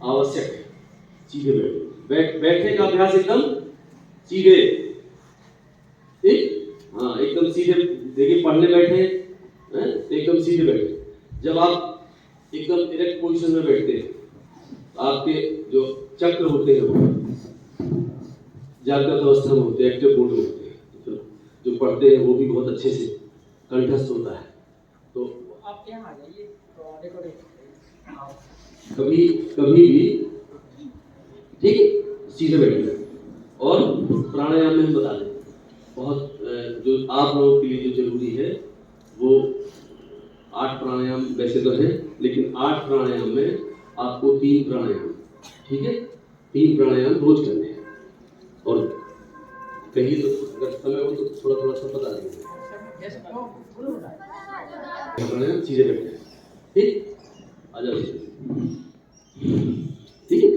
आवश्यक है। सीधे बैठने का अभ्यास एकदम सीधे, ठीक। हाँ, एकदम सीधे। देखिए पढ़ने बैठे हैं तो एकदम सीधे बैठे। जब आप एकदम इरेक्ट पोजीशन में बैठते हैं तो आपके जो चक्र होते हैं वो जागृत अवस्था में होते हैं, एक्टिव मोड में होते हैं, तो जो पढ़ते हैं वो भी बहुत अच्छे से कंठस्थ होता है। तो आप यहाँ आ जाइए तो डेकोरेट कभी कभी भी, ठीक, सीधे बैठिए। और प्राणायाम में हम बता दें, बहुत जो आप लोगों के लिए जो जरूरी है वो 8 प्राणायाम वैसे तो है, लेकिन 8 प्राणायाम में आपको 3 प्राणायाम, ठीक है, 3 प्राणायाम रोज करने हैं। और कहीं तो अगर समय हो तो थोड़ा थोड़ा सा बता देंगे। प्राणायाम सीधे बैठे हैं, ठीक, आ जाओ, ठीक है।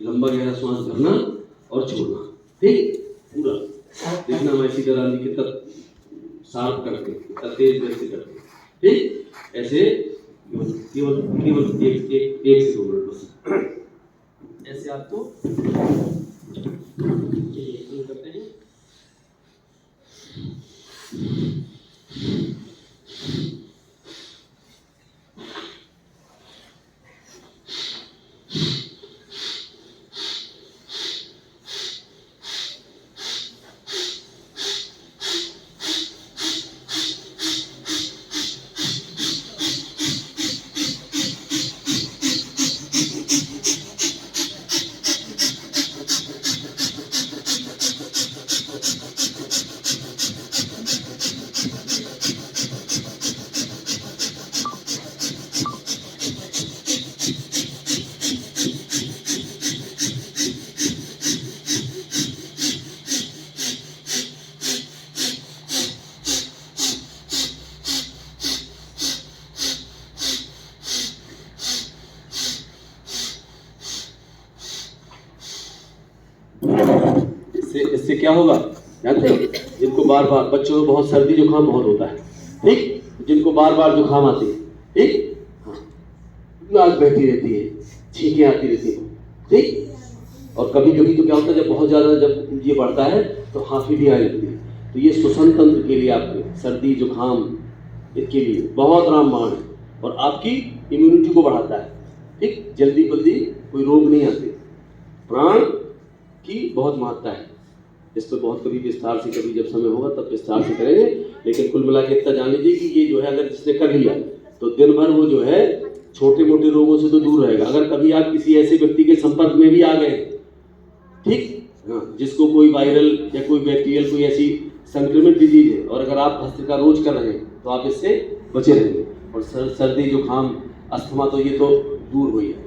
लंबा गहरा श्वास भरना और छोड़ना, ठीक, पूरा देखना मैं सीधा रानी के तक शार्प करके, तेज गति करके, ठीक, ऐसे केवल केवल एक से 2 मिनट बस ऐसे आपको करते हैं। इससे क्या होगा जानते हो? जिनको बार बार, बच्चों में बहुत सर्दी जुकाम बहुत होता है, ठीक, जिनको बार बार जुकाम आती है, ठीक, हाँ, नाक बहती रहती है, छींकें आती रहती है, ठीक, और कभी कभी तो क्या होता है जब बहुत ज़्यादा जब ये बढ़ता है तो हाफी भी आ जाती है। तो ये श्वसन तंत्र के लिए, आपके सर्दी जुकाम इसके लिए बहुत रामबाण है और आपकी इम्यूनिटी को बढ़ाता है, ठीक, जल्दी जल्दी कोई रोग नहीं आते। प्राण की बहुत महत्ता है, इस पर बहुत कभी विस्तार से, कभी जब समय होगा तब विस्तार से करेंगे, लेकिन कुल मिला के इतना जान लीजिए कि ये जो है अगर जिसने कर लिया तो दिन भर वो जो है छोटे मोटे रोगों से तो दूर रहेगा। अगर कभी आप किसी ऐसे व्यक्ति के संपर्क में भी आ गए, ठीक, हाँ, जिसको कोई वायरल या कोई बैक्टीरियल कोई ऐसी संक्रमित डिजीज है, और अगर आप भस्त्र का रोज कर रहे हैं तो आप इससे बचे रहेंगे। और सर्दी जुकाम अस्थमा तो ये तो दूर हुई है।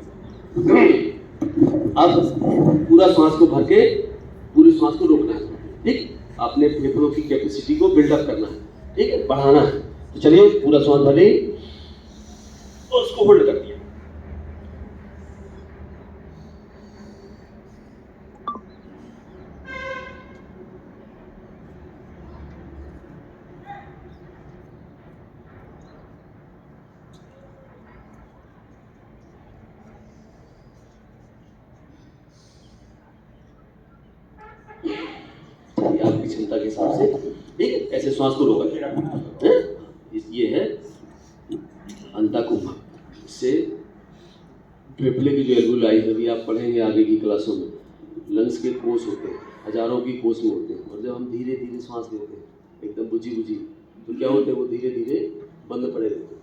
अब पूरा सांस को भर के पूरी सांस को रोकना है, ठीक, अपने फेफड़ों की कैपेसिटी को बिल्डअप करना है, ठीक है, बढ़ाना है। तो चलिए पूरा सांस भर लें और उसको होल्ड कर दिया। आपकी क्षमता के हिसाब से, ठीक है, ऐसे श्वास को रोका। ये है अंतःकुंभक। इससे फेफड़े की जो एल्वुलाई है, अभी आप पढ़ेंगे आगे की क्लासों में, लंग्स के कोष होते हैं, हजारों की कोष में होते हैं, और जब हम धीरे धीरे सांस लेते हैं एकदम बुझी बुझी, तो क्या होते हैं, वो धीरे धीरे बंद पड़े रहते हैं।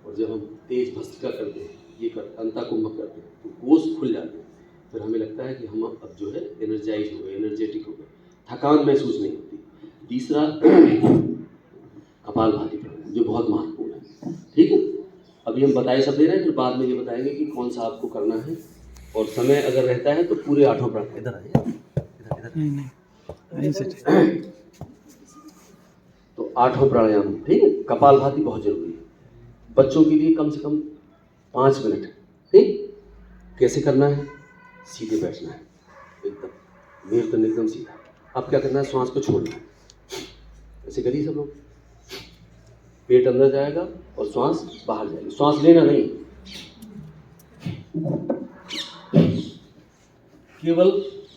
और जब हम तेज भस्त्रिका करते हैं, ये करते अंतःकुंभक करते हैं, तो कोष खुल जाते हैं। फिर हमें लगता है कि हम अब जो है एनर्जाइज हो गए, एनर्जेटिक हो गए, थकान महसूस नहीं होती। तीसरा कपालभाति प्राणायाम, जो बहुत महत्वपूर्ण है, ठीक है। अभी हम बताए सब दे रहे हैं, फिर बाद में ये बताएंगे कि कौन सा आपको करना है, और समय अगर रहता है तो पूरे 8 प्राणायाम। इधर आइए, इधर तो 8 प्राणायाम, ठीक है। कपालभाति बहुत जरूरी है बच्चों के लिए, कम से कम 5 मिनट, ठीक। कैसे करना है? सीधे बैठना है, एकदम मेरुदंड एकदम सीधा। अब क्या करना है, श्वास को छोड़ना है, ऐसे करिए सब लोग। पेट अंदर जाएगा और श्वास बाहर जाएगी, श्वास लेना नहीं, केवल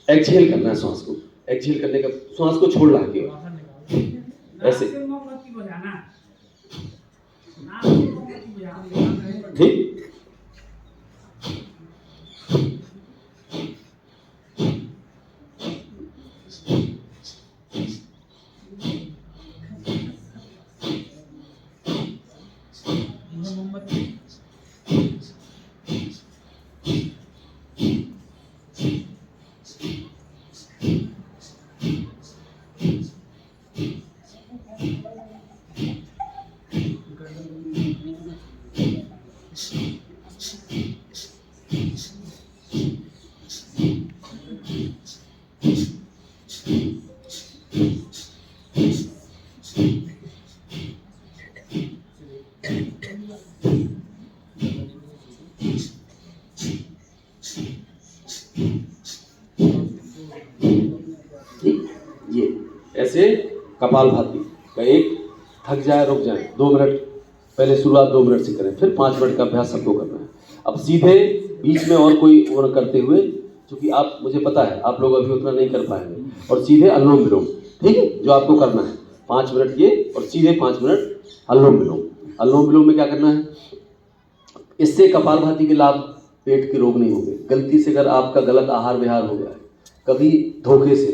एक्सहेल करना है श्वास को, एक्सहेल करने का श्वास को छोड़ना है केवल बाहर निकालो। ऐसे। नाक से मोमबत्ती बजाना। नाक से मोमबत्ती बजाना। ठीक। ये मोमबत्ती। ये ऐसे कपालभाति का एक थक जाए रुक जाए 2 मिनट, पहले शुरुआत 2 मिनट से करें, फिर 5 मिनट का अभ्यास सबको करना है। अब सीधे बीच में और कोई और करते हुए, क्योंकि आप, मुझे पता है आप लोग अभी उतना नहीं कर पाएंगे, और सीधे अनुलोम विलोम, ठीक है, जो आपको करना है 5 मिनट ये और सीधे 5 मिनट अनुलोम विलोम। अनुलोम विलोम में क्या करना है, इससे कपालभाति के लाभ, पेट के रोग नहीं होंगे। गलती से अगर आपका गलत आहार विहार हो गया है, कभी धोखे से,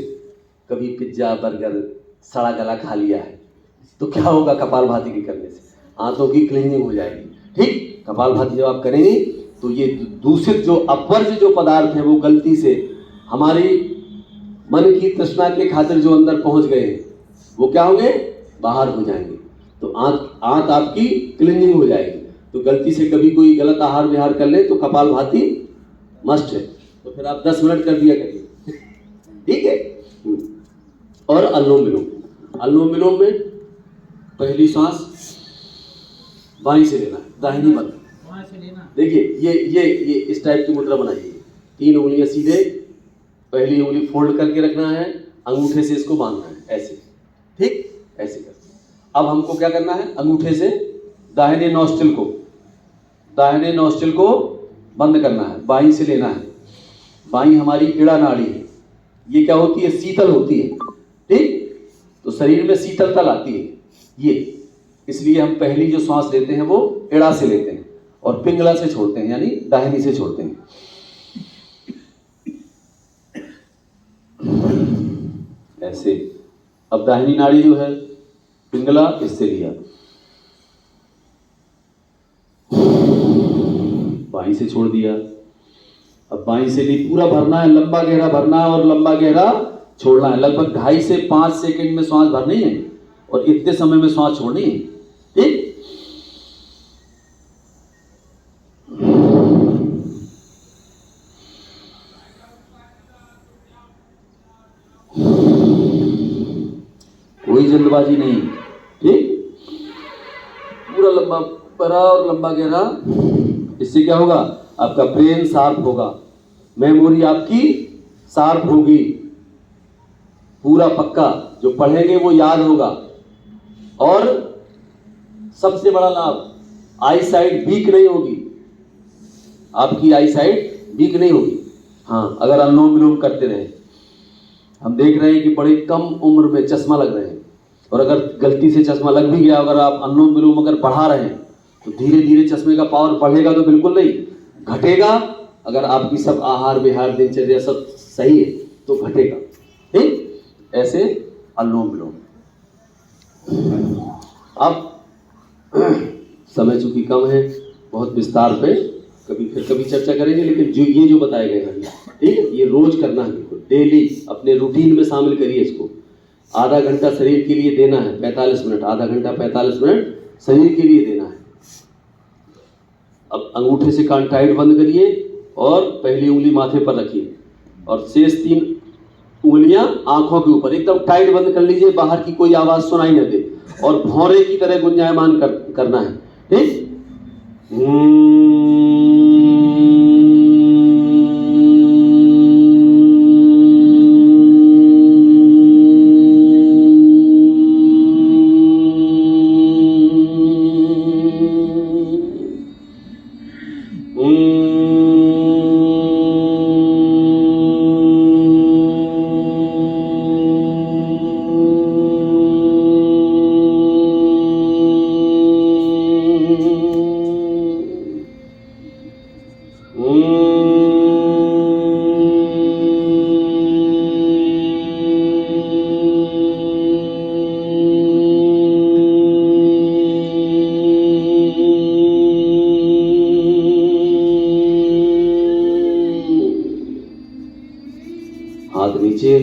कभी पिज्जा बर्गर सड़ा गला खा लिया है, तो क्या होगा कपालभाति के करने से, आंतों की क्लीनिंग हो जाएगी। ठीक, कपालभाति जब आप करेंगे तो ये दूषित जो अपवर्ज जो पदार्थ है वो गलती से हमारी मन की तृष्णा के खातिर जो अंदर पहुंच गए वो क्या होंगे, बाहर हो जाएंगे। तो आंत आपकी क्लीनिंग हो जाएगी। तो गलती से कभी कोई गलत आहार विहार कर ले तो कपालभाति मस्ट है, तो फिर आप 10 मिनट कर दिया करिए, ठीक है। और अनुलोम विलोम, अनुलोम विलोम में पहली सांस बाईं से लेना है, दाहिनी मत। वहाँ से लेना। देखिए ये इस टाइप की मुद्रा बनाइए, 3 उंगलियां सीधे, पहली उंगली फोल्ड करके रखना है, अंगूठे से इसको बांधना है ऐसे, ठीक, ऐसे कर। अब हमको क्या करना है, अंगूठे से दाहिने नॉस्ट्रिल को बंद करना है, बाईं से लेना है। बाईं हमारी इड़ा नाड़ी है, ये क्या होती है, शीतल होती है, ठीक, तो शरीर में शीतलता लाती है ये, इसलिए हम पहली जो सांस लेते हैं वो इड़ा से लेते हैं और पिंगला से छोड़ते हैं, यानी दाहिनी से छोड़ते हैं। ऐसे। अब दाहिनी नाड़ी जो है, पिंगला इससे लिया, बाईं से छोड़ दिया। अब बाईं से भी पूरा भरना है, लंबा गहरा भरना है और लंबा गहरा छोड़ना है। लगभग 2.5 से 5 सेकंड में सांस भरनी है और इतने समय में सांस छोड़नी है, ठीक। कोई जल्दबाजी नहीं, ठीक, पूरा लंबा भरा और लंबा गहरा। इससे क्या होगा, आपका ब्रेन शार्प होगा, मेमोरी आपकी शार्प होगी, पूरा पक्का, जो पढ़ेंगे वो याद होगा। और सबसे बड़ा लाभ, आई साइट वीक नहीं होगी, आपकी आई साइट वीक नहीं होगी। हाँ, अगर अनुलोम विलोम करते रहे, हम देख रहे हैं कि बड़े कम उम्र में चश्मा लग रहे हैं, और अगर गलती से चश्मा लग भी गया, अगर आप अनुलोम विलोम अगर बढ़ा रहे हैं तो धीरे धीरे चश्मे का पावर बढ़ेगा तो बिल्कुल नहीं, घटेगा। अगर आपकी सब आहार विहार दिनचर्या सब सही है तो घटेगा, ठीक। ऐसे अनुलोम विलोम। अब समय चूंकि कम है, बहुत विस्तार पे कभी चर्चा करेंगे, लेकिन जो बताए गए हैं, ठीक है, ये रोज करना है, बिल्कुल डेली अपने रूटीन में शामिल करिए इसको। आधा घंटा शरीर के लिए देना है, 45 मिनट, आधा घंटा 45 मिनट शरीर के लिए देना है। अब अंगूठे से कान टाइट बंद करिए और पहली उंगली माथे पर रखिए और शेष 3 उंगलियां आंखों के ऊपर एकदम टाइट बंद कर लीजिए, बाहर की कोई आवाज सुनाई न दे, और भौरे की तरह गुंजायमान करना है, ठीक। हाथ नीचे,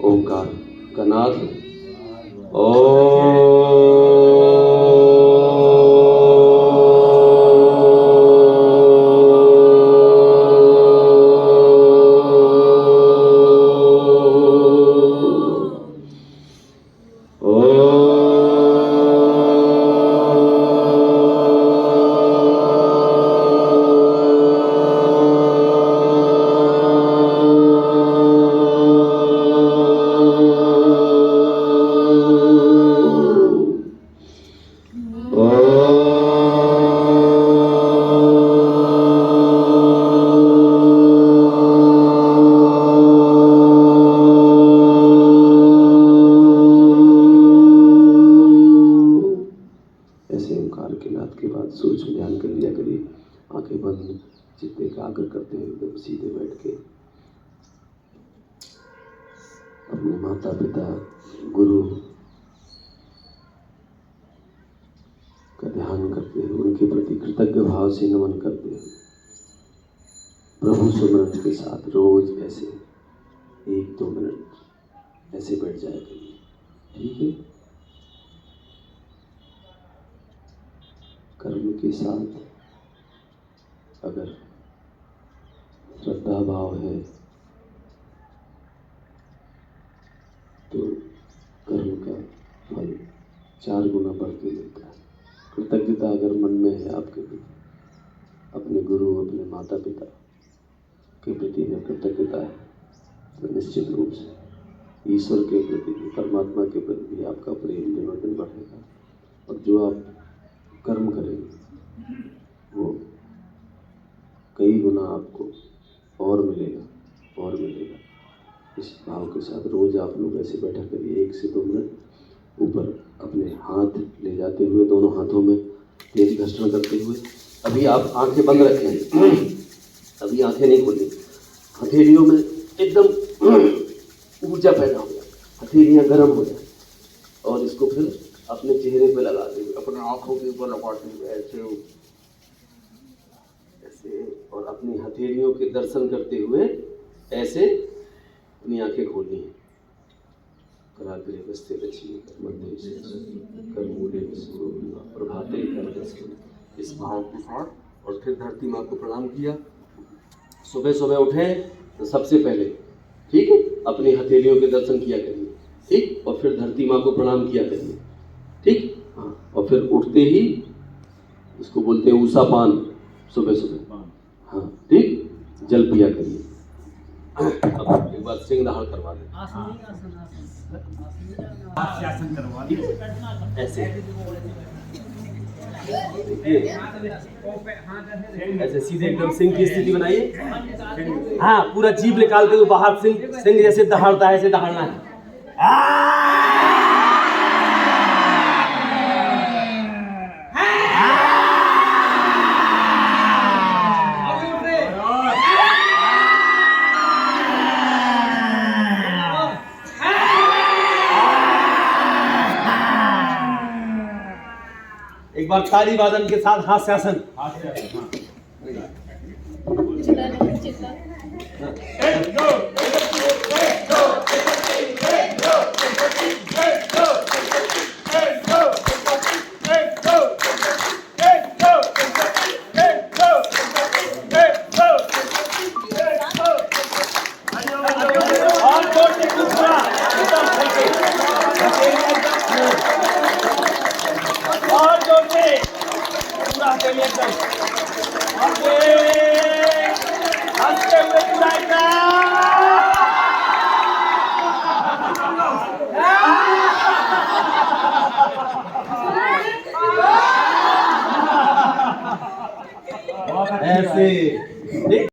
ओंकार का नाद। ऐसे ओंकार के नाद के बाद सूक्ष्म ध्यान कर लिया करिए। आंखें बंद, चित्त एकाग्र करते हुए एकदम सीधे बैठ के अपने माता पिता गुरु का ध्यान करते हुए उनके प्रति कृतज्ञ भाव से नमन करते हुए प्रभु सुमरन के साथ रोज ऐसे 1-2 मिनट ऐसे बैठ जाया करिए। ठीक है। कर्म के साथ अगर श्रद्धा भाव है तो कर्म का फल 4 गुना बढ़ के मिलता है। कृतज्ञता अगर मन में है आपके प्रति, अपने गुरु अपने माता पिता के प्रति में कृतज्ञता है तो निश्चित रूप से ईश्वर के प्रति भी, परमात्मा के प्रति भी आपका प्रेम दिनों दिन बढ़ेगा। और जो आप कर्म करेंगे वो कई गुना आपको और मिलेगा और मिलेगा। इस भाव के साथ रोज आप लोग ऐसे बैठा करिए 1 से 2 मिनट। ऊपर अपने हाथ ले जाते हुए दोनों हाथों में तेज घर्षण करते हुए, अभी आप आंखें बंद रखें, अभी आंखें नहीं खोली। हथेलियों में एकदम ऊर्जा पैदा हो जाए, हथेलियाँ गर्म हो जाए और इसको फिर अपने चेहरे पे लगाते हुए, अपने आंखों के ऊपर लगाते हुए ऐसे ऐसे, और अपनी हथेलियों के दर्शन करते हुए ऐसे अपनी आंखें खोलनी है। कराग्रे वस्ते लक्ष्मी मध्य से करमूले प्रभाते कर, इस भाव के साथ। और फिर धरती माँ को प्रणाम किया। सुबह सुबह उठे तो सबसे पहले ठीक है अपनी हथेलियों के दर्शन किया करिए। ठीक। और फिर धरती माँ को प्रणाम किया करिए। ठीक। हाँ। और फिर उठते ही इसको बोलते हैं ऊषा पान, सुबह सुबह। हाँ। ठीक। जल पिया करिए। अब एक बार सिंह दहाड़ करवा दें। ऐसे ऐसे सीधे एकदम सिंह की स्थिति बनाइए। हाँ, पूरा जीभ निकालते हुए बाहर सिंह जैसे दहाड़ता है ऐसे दहाड़ना है। एक बार ताली वादन के साथ हास्यासन। ऐसे